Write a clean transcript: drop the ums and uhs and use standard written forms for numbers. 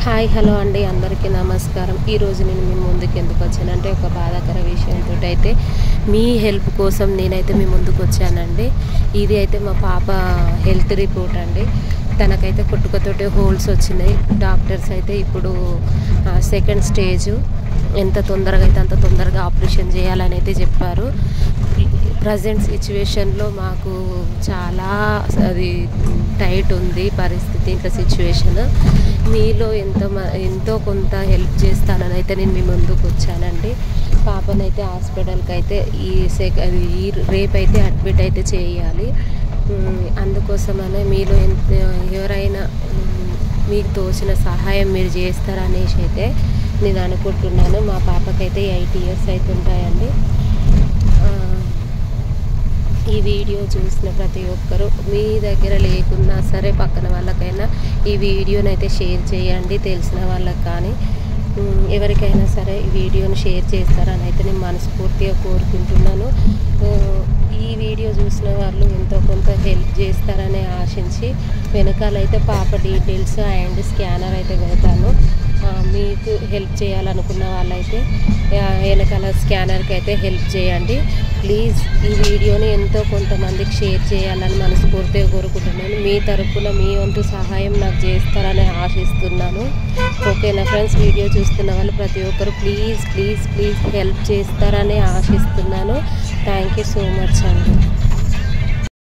Hi hello అండి, అందరికీ నమస్కారం. ఈరోజు నేను మీ ముందుకు ఎందుకు వచ్చానంటే ఒక బాధాకర విషయంతో అయితే మీ హెల్ప్ కోసం నేనైతే మీ ముందుకు వచ్చానండి. ఇది అయితే మా పాప హెల్త్ రిపోర్ట్ అండి. తనకైతే పుట్టుకతోటే హోల్స్ వచ్చినాయి. డాక్టర్స్ అయితే ఇప్పుడు సెకండ్ స్టేజ్, ఎంత తొందరగా అయితే అంత తొందరగా ఆపరేషన్ చేయాలని అయితే చెప్పారు. ప్రజెంట్ సిచ్యువేషన్లో మాకు చాలా అది టైట్ ఉంది పరిస్థితి, ఇంట్లో సిచ్యువేషన్. మీలో ఎంతో కొంత హెల్ప్ చేస్తానని అయితే నేను మీ ముందుకు వచ్చానండి. పాపనైతే హాస్పిటల్కి అయితే రేపైతే అడ్మిట్ అయితే చేయాలి. అందుకోసమనే మీలో ఎవరైనా మీకు తోచిన సహాయం మీరు చేస్తారనేసి అయితే నేను అనుకుంటున్నాను. మా పాపకైతే 8 years అయితే ఉంటాయండి. ఈ వీడియో చూసిన ప్రతి ఒక్కరూ మీ దగ్గర లేకున్నా సరే పక్కన వాళ్ళకైనా ఈ వీడియోని అయితే షేర్ చేయండి. తెలిసిన వాళ్ళకి కానీ ఎవరికైనా సరే ఈ వీడియోని షేర్ చేస్తారని అయితే నేను మనస్ఫూర్తిగా కోరుకుంటున్నాను. ఈ వీడియో చూసిన వాళ్ళు ఎంతో కొంత హెల్ప్ చేస్తారని ఆశించి వెనకాలైతే పాప డీటెయిల్స్ అండ్ స్కానర్ అయితే పెడతాను. మీకు హెల్ప్ చేయాలనుకున్న వాళ్ళైతే వెనకాల స్కానర్కి అయితే హెల్ప్ చేయండి ప్లీజ్. ఈ వీడియోని ఎంతో కొంతమందికి షేర్ చేయాలని మనస్ఫూర్తిగా కోరుకుంటున్నాను. మీ తరపున మీ వంతు సహాయం నాకు చేస్తారని ఆశిస్తున్నాను. ఓకేనా ఫ్రెండ్స్, వీడియో చూస్తున్న వాళ్ళు ప్రతి ఒక్కరు ప్లీజ్ ప్లీజ్ ప్లీజ్ హెల్ప్ చేస్తారని ఆశిస్తున్నాను. థ్యాంక్ యూ సో మచ్ అండి.